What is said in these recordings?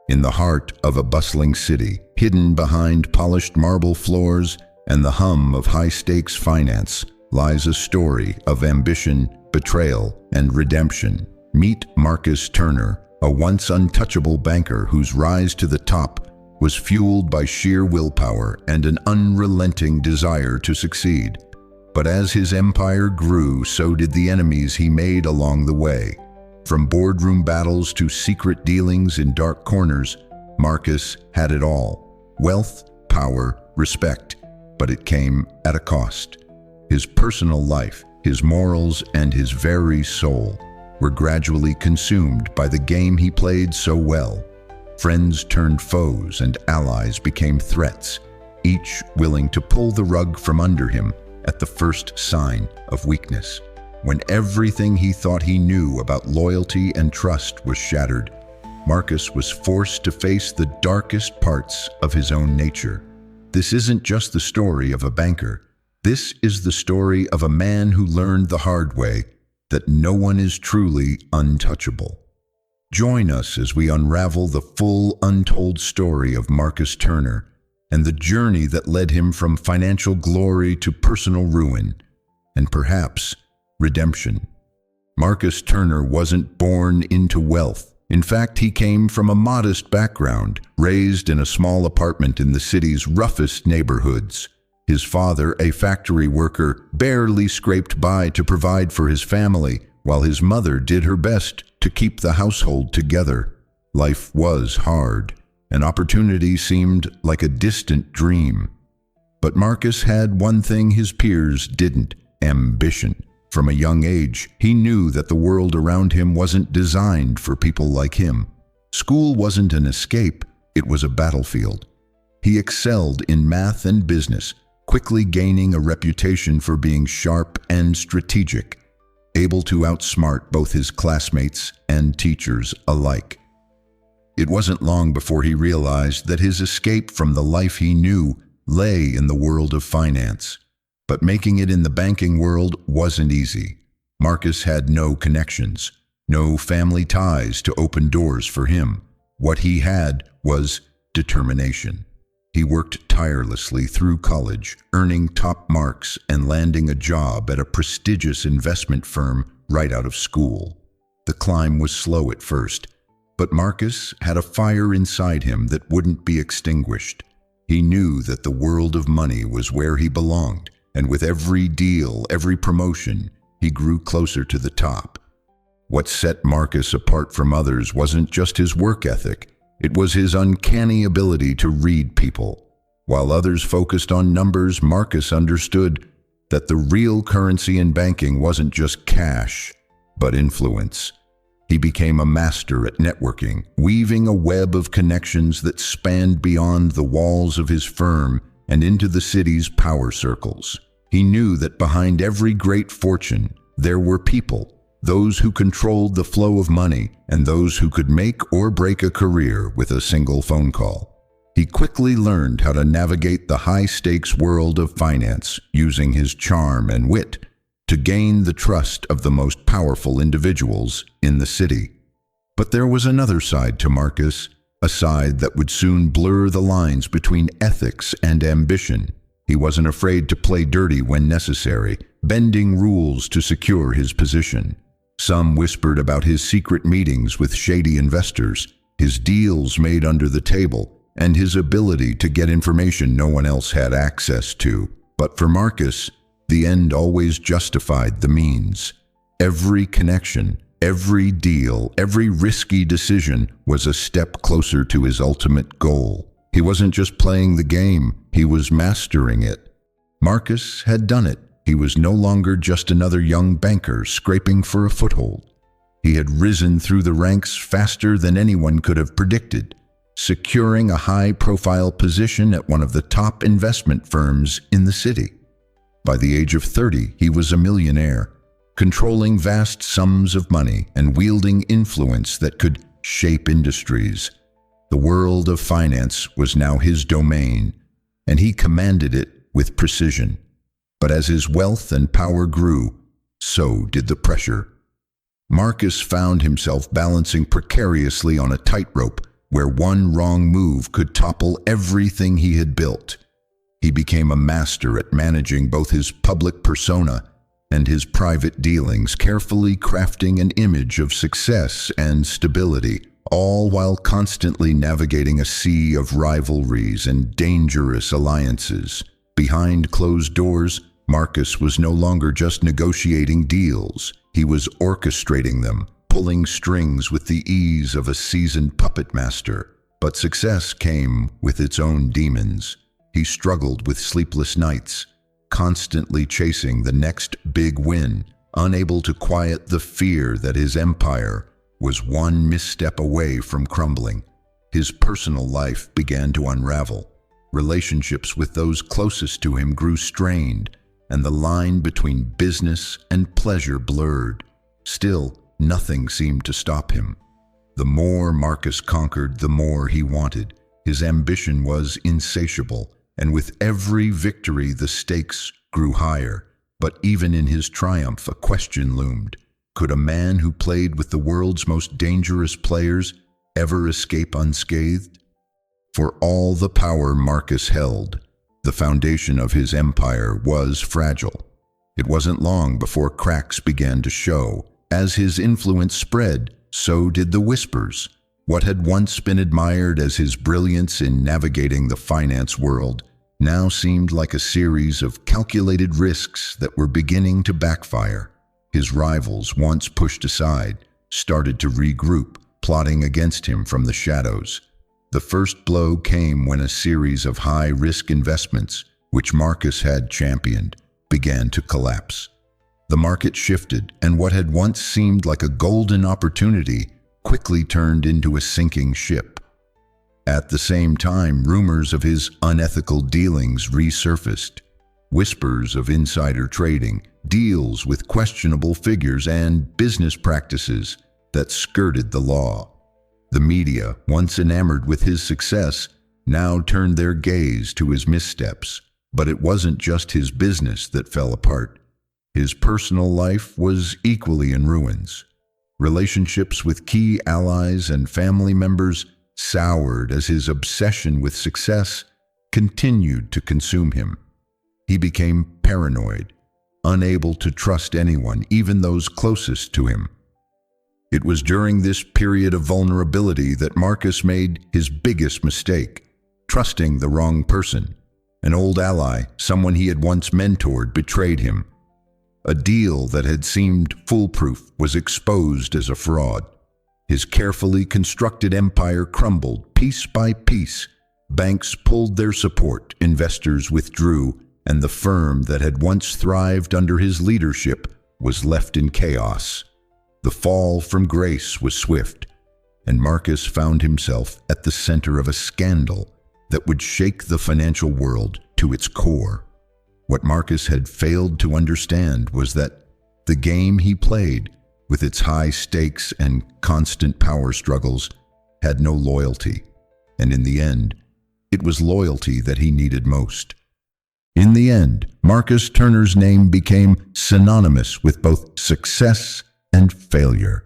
In the heart of a bustling city, hidden behind polished marble floors and the hum of high-stakes finance, lies a story of ambition, betrayal, and redemption. Meet Marcus Turner, a once untouchable banker whose rise to the top was fueled by sheer willpower and an unrelenting desire to succeed. But as his empire grew, so did the enemies he made along the way. From boardroom battles to secret dealings in dark corners, Marcus had it all: wealth, power, respect. But it came at a cost. His personal life, his morals, and his very soul were gradually consumed by the game he played so well. Friends turned foes and allies became threats, each willing to pull the rug from under him at the first sign of weakness. When everything he thought he knew about loyalty and trust was shattered, Marcus was forced to face the darkest parts of his own nature. This isn't just the story of a banker. This is the story of a man who learned the hard way that no one is truly untouchable. Join us as we unravel the full, untold story of Marcus Turner and the journey that led him from financial glory to personal ruin, and perhaps redemption. Marcus Turner wasn't born into wealth. In fact, he came from a modest background, raised in a small apartment in the city's roughest neighborhoods. His father, a factory worker, barely scraped by to provide for his family, while his mother did her best to keep the household together. Life was hard, and opportunity seemed like a distant dream. But Marcus had one thing his peers didn't: ambition. From a young age, he knew that the world around him wasn't designed for people like him. School wasn't an escape, it was a battlefield. He excelled in math and business, quickly gaining a reputation for being sharp and strategic, able to outsmart both his classmates and teachers alike. It wasn't long before he realized that his escape from the life he knew lay in the world of finance. But making it in the banking world wasn't easy. Marcus had no connections, no family ties to open doors for him. What he had was determination. He worked tirelessly through college, earning top marks and landing a job at a prestigious investment firm right out of school. The climb was slow at first, but Marcus had a fire inside him that wouldn't be extinguished. He knew that the world of money was where he belonged, and with every deal, every promotion, he grew closer to the top. What set Marcus apart from others wasn't just his work ethic, it was his uncanny ability to read people. While others focused on numbers, Marcus understood that the real currency in banking wasn't just cash, but influence. He became a master at networking, weaving a web of connections that spanned beyond the walls of his firm and into the city's power circles. He knew that behind every great fortune, there were people, those who controlled the flow of money and those who could make or break a career with a single phone call. He quickly learned how to navigate the high-stakes world of finance, using his charm and wit to gain the trust of the most powerful individuals in the city. But there was another side to Marcus, a side that would soon blur the lines between ethics and ambition. He wasn't afraid to play dirty when necessary, bending rules to secure his position. Some whispered about his secret meetings with shady investors, his deals made under the table, and his ability to get information no one else had access to. But for Marcus, the end always justified the means. Every connection, every deal, every risky decision was a step closer to his ultimate goal. He wasn't just playing the game, he was mastering it. Marcus had done it. He was no longer just another young banker scraping for a foothold. He had risen through the ranks faster than anyone could have predicted, securing a high-profile position at one of the top investment firms in the city. By the age of 30, he was a millionaire, controlling vast sums of money and wielding influence that could shape industries. The world of finance was now his domain, and he commanded it with precision. But as his wealth and power grew, so did the pressure. Marcus found himself balancing precariously on a tightrope where one wrong move could topple everything he had built. He became a master at managing both his public persona and his private dealings, carefully crafting an image of success and stability, all while constantly navigating a sea of rivalries and dangerous alliances. Behind closed doors, Marcus was no longer just negotiating deals. He was orchestrating them, pulling strings with the ease of a seasoned puppet master. But success came with its own demons. He struggled with sleepless nights, constantly chasing the next big win, unable to quiet the fear that his empire was one misstep away from crumbling. His personal life began to unravel. Relationships with those closest to him grew strained, and the line between business and pleasure blurred. Still, nothing seemed to stop him. The more Marcus conquered, the more he wanted. His ambition was insatiable, and with every victory the stakes grew higher. But even in his triumph, a question loomed. Could a man who played with the world's most dangerous players ever escape unscathed? For all the power Marcus held, the foundation of his empire was fragile. It wasn't long before cracks began to show. As his influence spread, so did the whispers. What had once been admired as his brilliance in navigating the finance world now seemed like a series of calculated risks that were beginning to backfire. His rivals, once pushed aside, started to regroup, plotting against him from the shadows. The first blow came when a series of high-risk investments, which Marcus had championed, began to collapse. The market shifted, and what had once seemed like a golden opportunity quickly turned into a sinking ship. At the same time, rumors of his unethical dealings resurfaced. Whispers of insider trading, deals with questionable figures, and business practices that skirted the law. The media, once enamored with his success, now turned their gaze to his missteps. But it wasn't just his business that fell apart. His personal life was equally in ruins. Relationships with key allies and family members soured as his obsession with success continued to consume him. He became paranoid, unable to trust anyone, even those closest to him. It was during this period of vulnerability that Marcus made his biggest mistake, trusting the wrong person. An old ally, someone he had once mentored, betrayed him. A deal that had seemed foolproof was exposed as a fraud. His carefully constructed empire crumbled piece by piece. Banks pulled their support, investors withdrew, and the firm that had once thrived under his leadership was left in chaos. The fall from grace was swift, and Marcus found himself at the center of a scandal that would shake the financial world to its core. What Marcus had failed to understand was that the game he played, with its high stakes and constant power struggles, had no loyalty, and in the end, it was loyalty that he needed most. In the end, Marcus Turner's name became synonymous with both success and failure.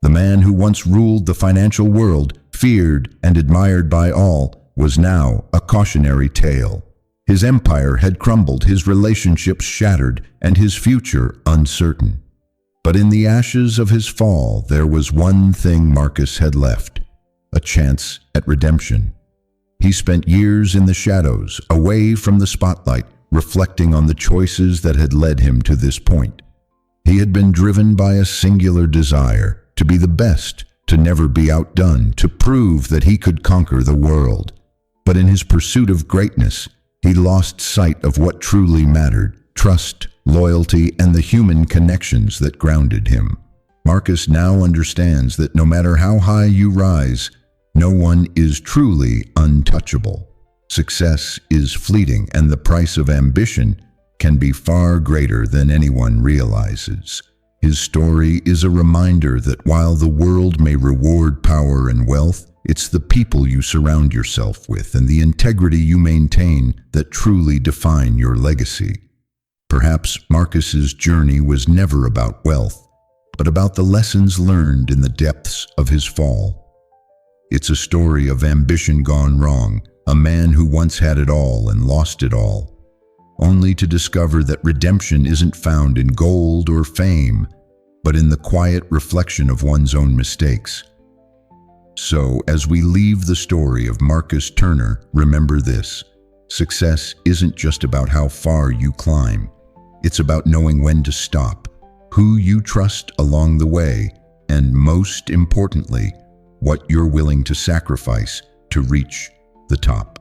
The man who once ruled the financial world, feared and admired by all, was now a cautionary tale. His empire had crumbled, his relationships shattered, and his future uncertain. But in the ashes of his fall, there was one thing Marcus had left: a chance at redemption. He spent years in the shadows, away from the spotlight, reflecting on the choices that had led him to this point. He had been driven by a singular desire: to be the best, to never be outdone, to prove that he could conquer the world. But in his pursuit of greatness, he lost sight of what truly mattered: trust, loyalty, and the human connections that grounded him. Marcus now understands that no matter how high you rise, no one is truly untouchable. Success is fleeting, and the price of ambition can be far greater than anyone realizes. His story is a reminder that while the world may reward power and wealth, it's the people you surround yourself with and the integrity you maintain that truly define your legacy. Perhaps Marcus's journey was never about wealth, but about the lessons learned in the depths of his fall. It's a story of ambition gone wrong, a man who once had it all and lost it all, only to discover that redemption isn't found in gold or fame, but in the quiet reflection of one's own mistakes. So, as we leave the story of Marcus Turner, remember this: success isn't just about how far you climb. It's about knowing when to stop, who you trust along the way, and most importantly, what you're willing to sacrifice to reach the top.